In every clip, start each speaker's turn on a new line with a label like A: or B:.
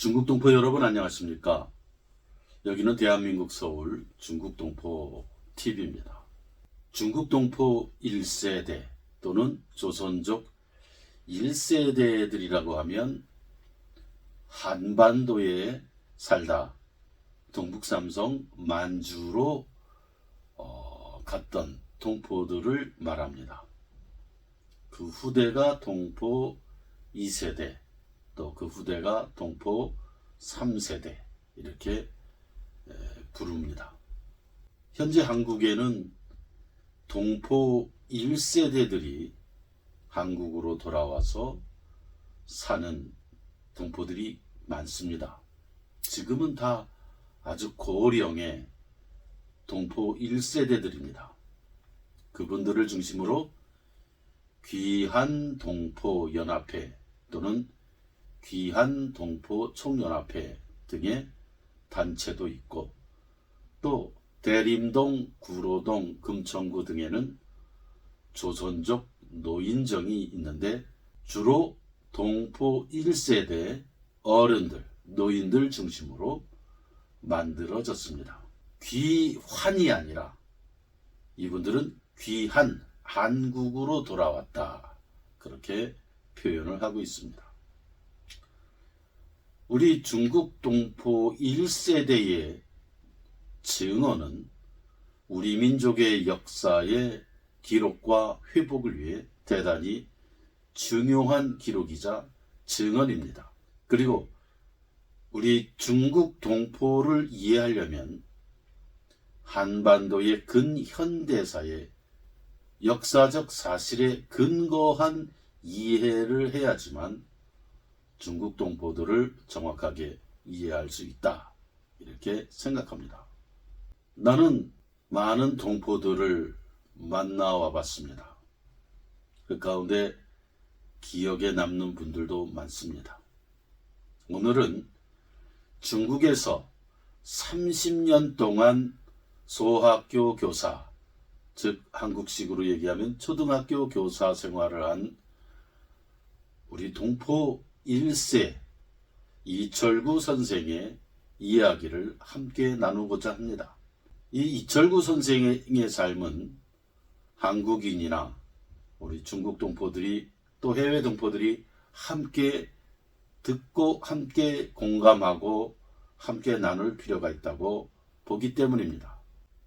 A: 중국 동포 여러분 안녕하십니까? 여기는 대한민국 서울 중국 동포 TV입니다. 중국 동포 1세대 또는 조선족 1세대들이라고 하면 한반도에 살다 동북삼성 만주로 갔던 동포들을 말합니다. 그 후대가 동포 2세대, 또 그 후대가 동포 3세대 이렇게 부릅니다. 현재 한국에는 동포 1세대들이 한국으로 돌아와서 사는 동포들이 많습니다. 지금은 다 아주 고령의 동포 1세대들입니다. 그분들을 중심으로 귀한 동포 연합회 또는 귀한 동포 총연합회 등의 단체도 있고, 또 대림동, 구로동, 금천구 등에는 조선족 노인정이 있는데 주로 동포 1세대 어른들, 노인들 중심으로 만들어졌습니다. 귀환이 아니라 이분들은 귀한 한국으로 돌아왔다, 그렇게 표현을 하고 있습니다. 우리 중국 동포 1세대의 증언은 우리 민족의 역사의 기록과 회복을 위해 대단히 중요한 기록이자 증언입니다. 그리고 우리 중국 동포를 이해하려면 한반도의 근현대사의 역사적 사실에 근거한 이해를 해야지만 중국 동포들을 정확하게 이해할 수 있다, 이렇게 생각합니다. 나는 많은 동포들을 만나와 봤습니다. 그 가운데 기억에 남는 분들도 많습니다. 오늘은 중국에서 30년 동안 소학교 교사, 즉 한국식으로 얘기하면 초등학교 교사 생활을 한 우리 동포 1세 이철구 선생의 이야기를 함께 나누고자 합니다. 이 이철구 선생의 삶은 한국인이나 우리 중국 동포들이 또 해외 동포들이 함께 듣고 함께 공감하고 함께 나눌 필요가 있다고 보기 때문입니다.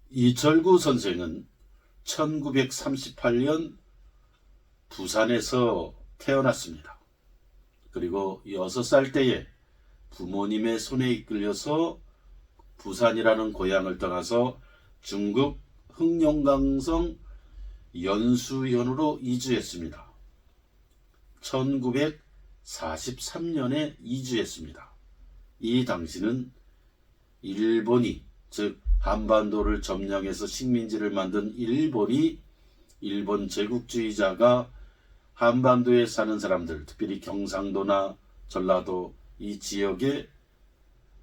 A: 이철구 선생은 1938년 부산에서 태어났습니다. 그리고 6살 때에 부모님의 손에 이끌려서 부산이라는 고향을 떠나서 중국 흑룡강성 연수현으로 이주했습니다. 1943년에 이주했습니다. 이 당시는 일본이, 즉 한반도를 점령해서 식민지를 만든 일본 제국주의자가 한반도에 사는 사람들, 특별히 경상도나 전라도 이 지역의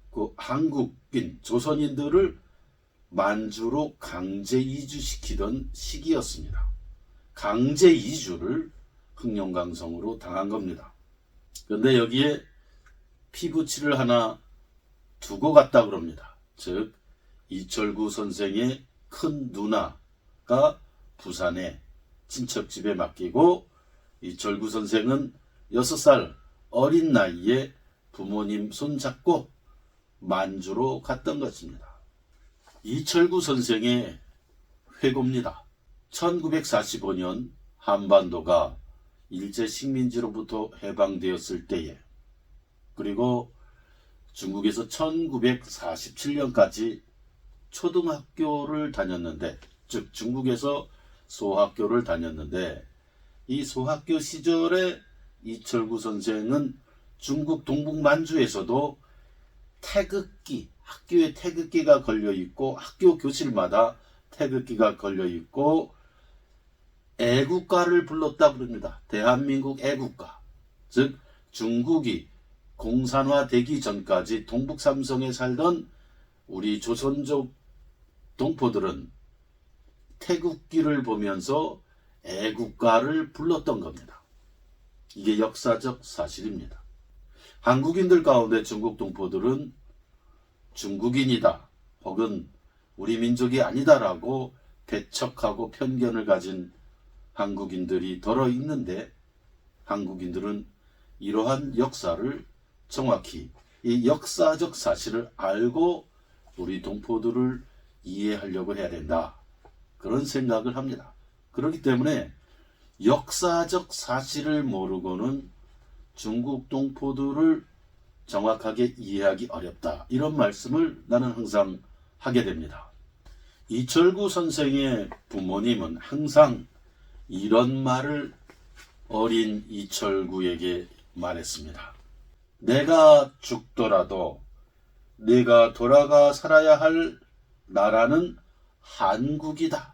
A: 그 한국인, 조선인들을 만주로 강제 이주시키던 시기였습니다. 강제 이주를 흑룡강성으로 당한 겁니다. 그런데 여기에 피부치를 하나 두고 갔다 그럽니다. 즉 이철구 선생의 큰 누나가 부산에 친척집에 맡기고 이철구 선생은 6살 어린 나이에 부모님 손잡고 만주로 갔던 것입니다. 이철구 선생의 회고입니다. 1945년 한반도가 일제 식민지로부터 해방되었을 때에, 그리고 중국에서 1947년까지 초등학교를 다녔는데, 즉 중국에서 소학교를 다녔는데, 이 소학교 시절에 이철구 선생은 중국 동북 만주에서도 태극기, 학교에 태극기가 걸려있고 학교 교실마다 태극기가 걸려있고 애국가를 불렀다 그럽니다. 대한민국 애국가. 즉 중국이 공산화되기 전까지 동북삼성에 살던 우리 조선족 동포들은 태극기를 보면서 애국가를 불렀던 겁니다. 이게 역사적 사실입니다. 한국인들 가운데 중국 동포들은 중국인이다 혹은 우리 민족이 아니다라고 배척하고 편견을 가진 한국인들이 덜어 있는데, 한국인들은 이러한 역사를 정확히 이 역사적 사실을 알고 우리 동포들을 이해하려고 해야 된다, 그런 생각을 합니다. 그렇기 때문에 역사적 사실을 모르고는 중국 동포들을 정확하게 이해하기 어렵다, 이런 말씀을 나는 항상 하게 됩니다. 이철구 선생의 부모님은 항상 이런 말을 어린 이철구에게 말했습니다. 내가 죽더라도 내가 돌아가 살아야 할 나라는 한국이다.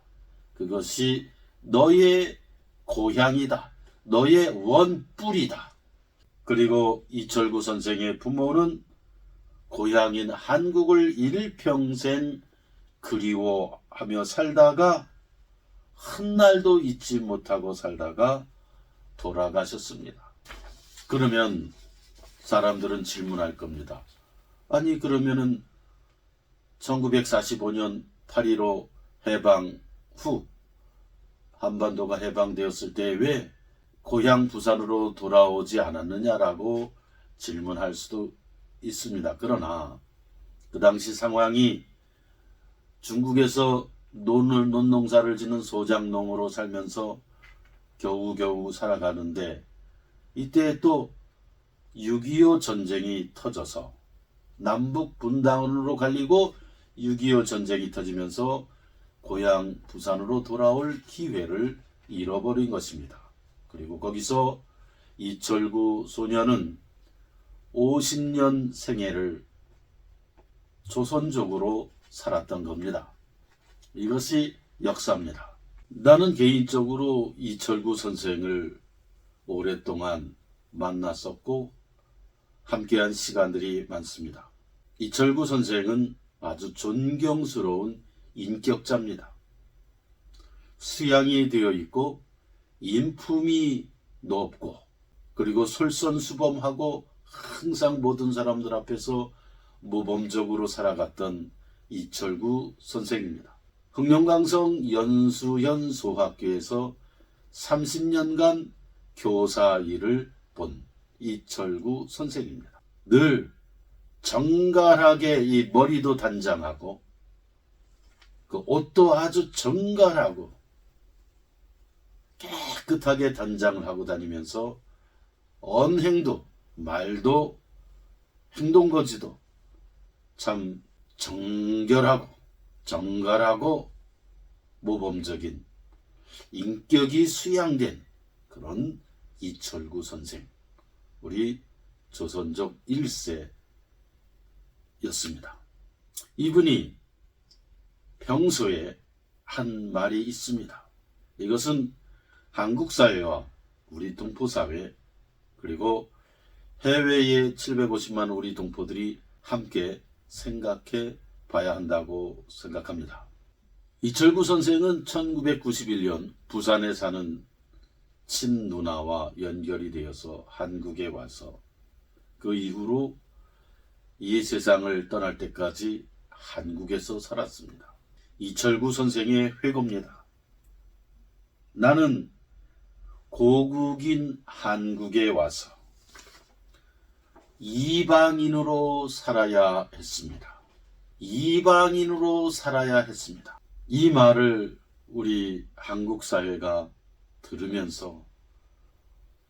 A: 그것이 너의 고향이다. 너의 원뿔이다. 그리고 이철구 선생의 부모는 고향인 한국을 일평생 그리워하며 살다가 한날도 잊지 못하고 살다가 돌아가셨습니다. 그러면 사람들은 질문할 겁니다. 아니, 그러면은 1945년 8.15 해방 후 한반도가 해방되었을 때 왜 고향 부산으로 돌아오지 않았느냐라고 질문할 수도 있습니다. 그러나 그 당시 상황이 중국에서 논농사를 짓는 소작농으로 살면서 겨우겨우 살아가는데, 이때 또 6.25 전쟁이 터져서 남북 분단으로 갈리고 6.25 전쟁이 터지면서 고향 부산으로 돌아올 기회를 잃어버린 것입니다. 그리고 거기서 이철구 소녀는 50년 생애를 조선족으로 살았던 겁니다. 이것이 역사입니다. 나는 개인적으로 이철구 선생을 오랫동안 만났었고 함께한 시간들이 많습니다. 이철구 선생은 아주 존경스러운 인격자입니다. 수양이 되어 있고 인품이 높고, 그리고 솔선수범하고 항상 모든 사람들 앞에서 모범적으로 살아갔던 이철구 선생입니다. 흑룡강성 연수현 소학교에서 30년간 교사 일을 본 이철구 선생입니다. 늘 정갈하게 이 머리도 단장하고 그 옷도 아주 정갈하고 깨끗하게 단장을 하고 다니면서 언행도 말도 행동거지도 참 정결하고 정갈하고 모범적인 인격이 수양된 그런 이철구 선생, 우리 조선족 1세였습니다. 이분이 평소에 한 말이 있습니다. 이것은 한국 사회와 우리 동포 사회, 그리고 해외의 750만 우리 동포들이 함께 생각해 봐야 한다고 생각합니다. 이철구 선생은 1991년 부산에 사는 친누나와 연결이 되어서 한국에 와서 그 이후로 이 세상을 떠날 때까지 한국에서 살았습니다. 이철구 선생의 회고입니다. 나는 고국인 한국에 와서 이방인으로 살아야 했습니다. 이방인으로 살아야 했습니다. 이 말을 우리 한국 사회가 들으면서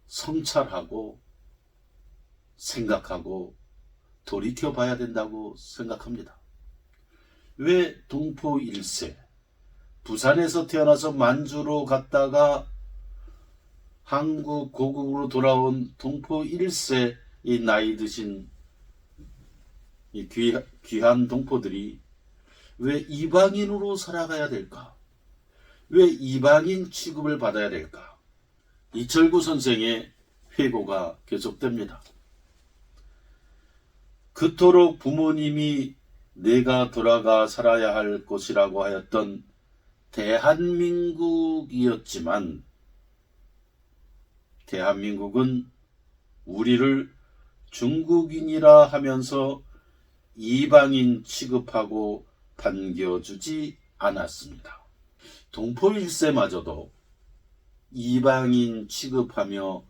A: 성찰하고 생각하고 돌이켜봐야 된다고 생각합니다. 왜 동포 1세, 부산에서 태어나서 만주로 갔다가 한국 고국으로 돌아온 동포 1세, 이 나이 드신 이 귀한 동포들이 왜 이방인으로 살아가야 될까? 왜 이방인 취급을 받아야 될까? 이철구 선생의 회고가 계속됩니다. 그토록 부모님이 내가 돌아가 살아야 할 곳이라고 하였던 대한민국이었지만, 대한민국은 우리를 중국인이라 하면서 이방인 취급하고 반겨주지 않았습니다. 동포 1세마저도 이방인 취급하며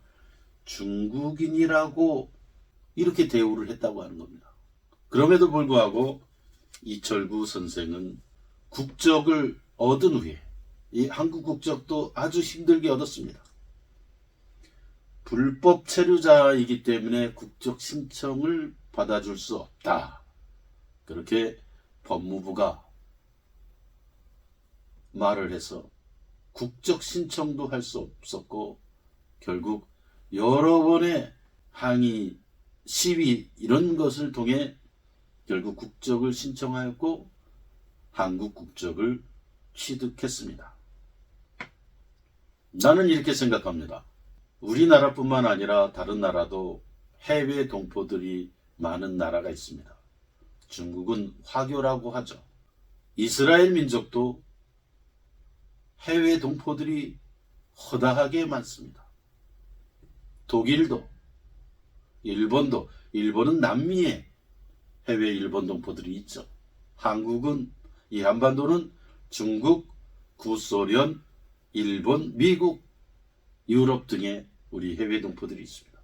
A: 중국인이라고 이렇게 대우를 했다고 하는 겁니다. 그럼에도 불구하고 이철구 선생은 국적을 얻은 후에 이 한국 국적도 아주 힘들게 얻었습니다. 불법 체류자이기 때문에 국적 신청을 받아줄 수 없다. 그렇게 법무부가 말을 해서 국적 신청도 할 수 없었고 결국 여러 번의 항의, 시위 이런 것을 통해 결국 국적을 신청하였고 한국 국적을 취득했습니다. 나는 이렇게 생각합니다. 우리나라뿐만 아니라 다른 나라도 해외 동포들이 많은 나라가 있습니다. 중국은 화교라고 하죠. 이스라엘 민족도 해외 동포들이 허다하게 많습니다. 독일도, 일본도, 일본은 남미에 해외 일본 동포들이 있죠. 한국은, 이 한반도는 중국, 구소련, 일본, 미국, 유럽 등의 우리 해외 동포들이 있습니다.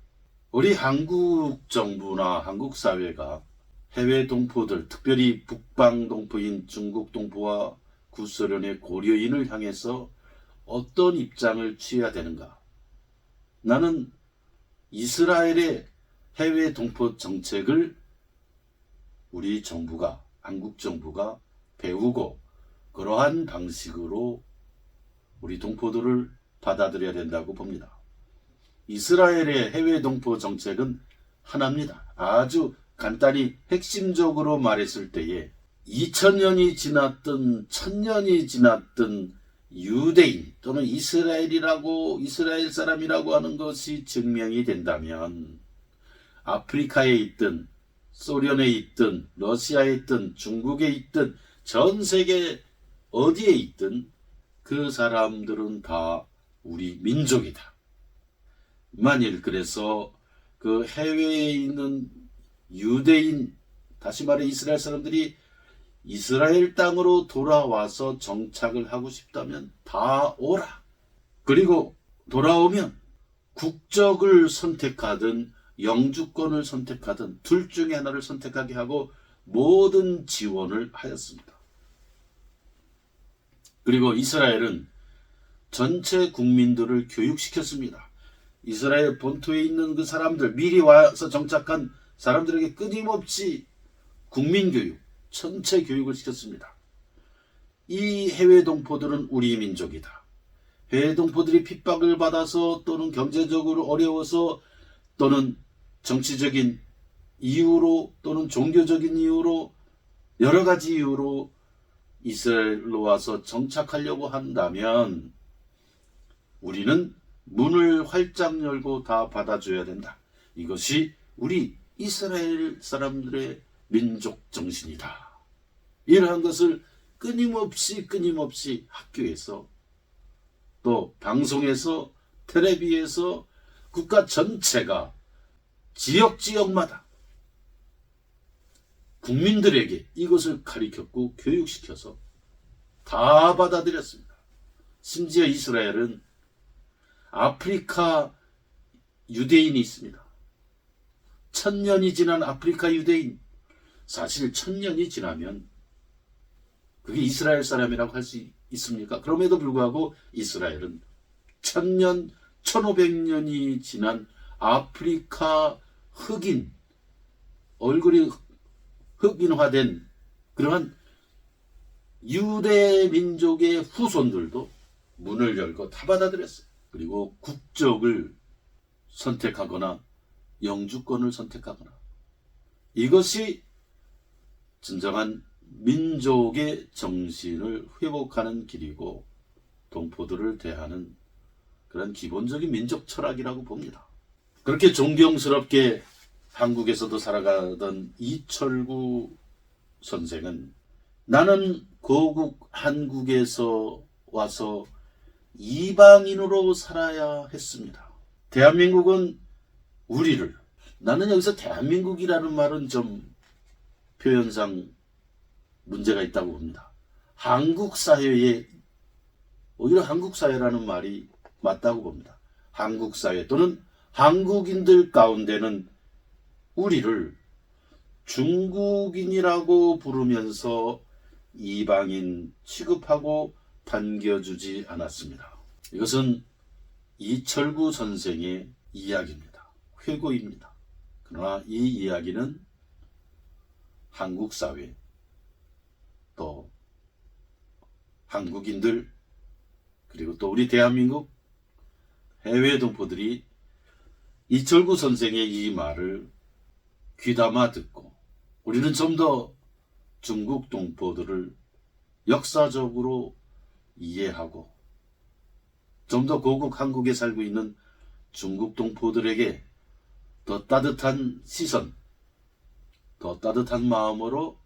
A: 우리 한국 정부나 한국 사회가 해외 동포들, 특별히 북방 동포인 중국 동포와 구소련의 고려인을 향해서 어떤 입장을 취해야 되는가? 나는 이스라엘의 해외 동포 정책을 우리 정부가, 한국 정부가 배우고 그러한 방식으로 우리 동포들을 받아들여야 된다고 봅니다. 이스라엘의 해외 동포 정책은 하나입니다. 아주 간단히 핵심적으로 말했을 때에 2000년이 지났든 1000년이 지났든 유대인 또는 이스라엘 사람이라고 하는 것이 증명이 된다면 아프리카에 있든 소련에 있든 러시아에 있든 중국에 있든 전 세계 어디에 있든 그 사람들은 다 우리 민족이다. 만일 그래서 그 해외에 있는 유대인, 다시 말해 이스라엘 사람들이 이스라엘 땅으로 돌아와서 정착을 하고 싶다면 다 오라. 그리고 돌아오면 국적을 선택하든 영주권을 선택하든 둘 중에 하나를 선택하게 하고 모든 지원을 하였습니다. 그리고 이스라엘은 전체 국민들을 교육시켰습니다. 이스라엘 본토에 있는 그 사람들, 미리 와서 정착한 사람들에게 끊임없이 국민교육, 전체 교육을 시켰습니다. 이 해외 동포들은 우리 민족이다. 해외 동포들이 핍박을 받아서 또는 경제적으로 어려워서 또는 정치적인 이유로 또는 종교적인 이유로 여러 가지 이유로 이스라엘로 와서 정착하려고 한다면 우리는 문을 활짝 열고 다 받아줘야 된다. 이것이 우리 이스라엘 사람들의 민족 정신이다. 이러한 것을 끊임없이 학교에서 또 방송에서 텔레비에서 국가 전체가 지역마다 국민들에게 이것을 가르쳤고 교육시켜서 다 받아들였습니다. 심지어 이스라엘은 아프리카 유대인이 있습니다. 1000년이 지난 아프리카 유대인, 사실 1000년이 지나면 그게 이스라엘 사람이라고 할 수 있습니까? 그럼에도 불구하고 이스라엘은 1000년, 1500년이 지난 아프리카 흑인, 얼굴이 흑인화된 그러한 유대 민족의 후손들도 문을 열고 다 받아들였어요. 그리고 국적을 선택하거나 영주권을 선택하거나, 이것이 진정한 민족의 정신을 회복하는 길이고 동포들을 대하는 그런 기본적인 민족 철학이라고 봅니다. 그렇게 존경스럽게 한국에서도 살아가던 이철구 선생은 나는 고국 한국에서 와서 이방인으로 살아야 했습니다. 대한민국은 우리를 나는 여기서 대한민국이라는 말은 좀 표현상 문제가 있다고 봅니다. 한국 사회에, 오히려 한국 사회라는 말이 맞다고 봅니다. 한국 사회 또는 한국인들 가운데는 우리를 중국인이라고 부르면서 이방인 취급하고 반겨주지 않았습니다. 이것은 이철구 선생의 이야기입니다. 회고입니다. 그러나 이 이야기는 한국 사회 또 한국인들 그리고 또 우리 대한민국 해외 동포들이 이철구 선생의 이 말을 귀담아 듣고 우리는 좀 더 중국 동포들을 역사적으로 이해하고 좀 더 고국 한국에 살고 있는 중국 동포들에게 더 따뜻한 시선, 더 따뜻한 마음으로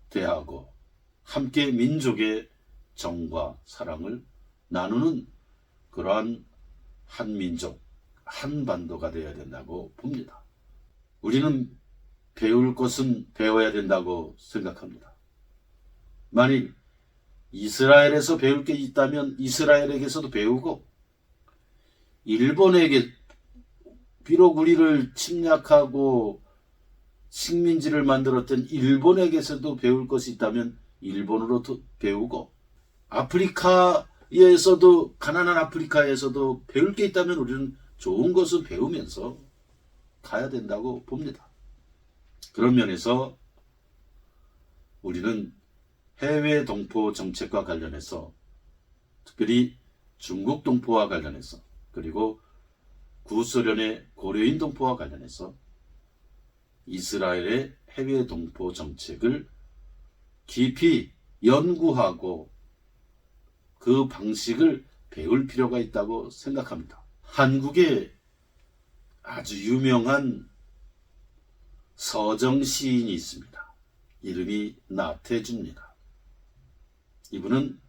A: 대하고 함께 민족의 정과 사랑을 나누는 그러한 한민족, 한반도가 되어야 된다고 봅니다. 우리는 배울 것은 배워야 된다고 생각합니다. 만일 이스라엘에서 배울 게 있다면 이스라엘에게서도 배우고 일본에게 비록 우리를 침략하고 식민지를 만들었던 일본에게서도 배울 것이 있다면 일본으로도 배우고 아프리카에서도 가난한 아프리카에서도 배울 게 있다면 우리는 좋은 것을 배우면서 가야 된다고 봅니다. 그런 면에서 우리는 해외 동포 정책과 관련해서 특별히 중국 동포와 관련해서 그리고 구소련의 고려인 동포와 관련해서 이스라엘의 해외 동포 정책을 깊이 연구하고 그 방식을 배울 필요가 있다고 생각합니다. 한국에 아주 유명한 서정 시인이 있습니다. 이름이 나태주입니다. 이분은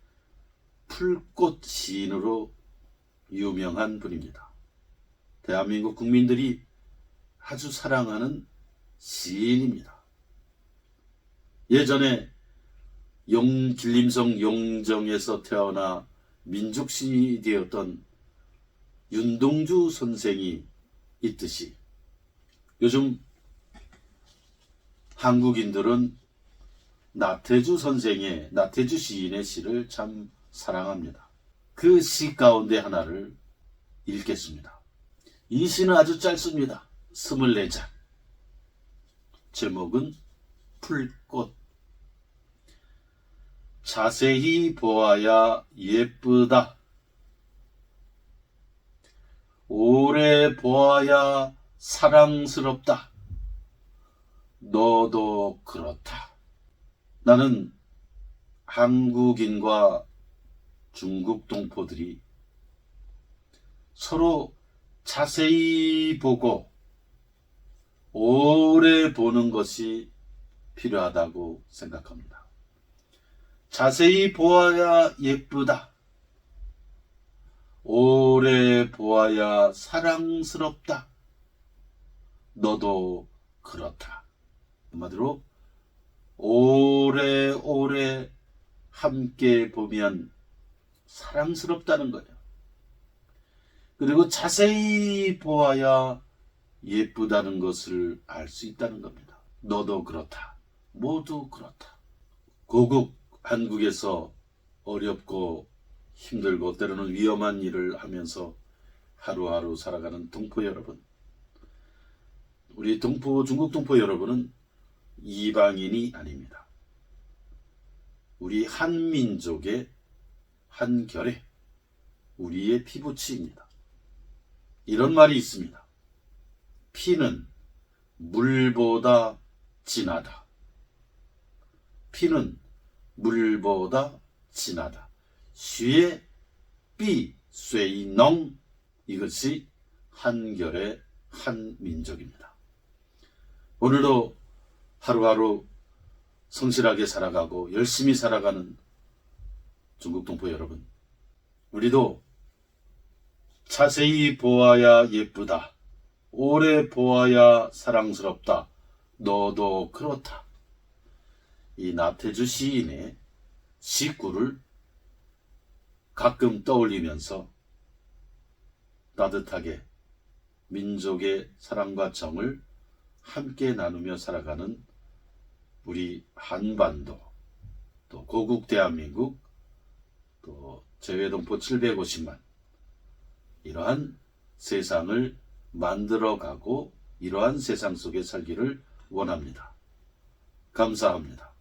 A: 풀꽃 시인으로 유명한 분입니다. 대한민국 국민들이 아주 사랑하는 시인입니다. 예전에 길림성 용정에서 태어나 민족시인이 되었던 윤동주 선생이 있듯이 요즘 한국인들은 나태주 시인의 시를 참 사랑합니다. 그 시 가운데 하나를 읽겠습니다. 이 시는 아주 짧습니다. 24장. 제목은 풀꽃. 자세히 보아야 예쁘다. 오래 보아야 사랑스럽다. 너도 그렇다. 나는 한국인과 중국 동포들이 서로 자세히 보고 오래 보는 것이 필요하다고 생각합니다. 자세히 보아야 예쁘다. 오래 보아야 사랑스럽다. 너도 그렇다. 한마디로 오래오래 함께 보면 사랑스럽다는 거예요. 그리고 자세히 보아야 예쁘다는 것을 알 수 있다는 겁니다. 너도 그렇다. 모두 그렇다. 고국 한국에서 어렵고 힘들고 때로는 위험한 일을 하면서 하루하루 살아가는 동포 여러분, 우리 중국 동포 여러분은 이방인이 아닙니다. 우리 한민족의 한결의 우리의 피부치입니다. 이런 말이 있습니다. 피는 물보다 진하다. 피는 물보다 진하다. 쇠 삐 쇠이농, 이것이 한결의 한민족입니다. 오늘도 하루하루 성실하게 살아가고 열심히 살아가는 중국 동포 여러분, 우리도 자세히 보아야 예쁘다. 오래 보아야 사랑스럽다. 너도 그렇다. 이 나태주 시인의 시구를 가끔 떠올리면서 따뜻하게 민족의 사랑과 정을 함께 나누며 살아가는 우리 한반도, 또 고국 대한민국, 또 재외동포 750만, 이러한 세상을 만들어가고 이러한 세상 속에 살기를 원합니다. 감사합니다.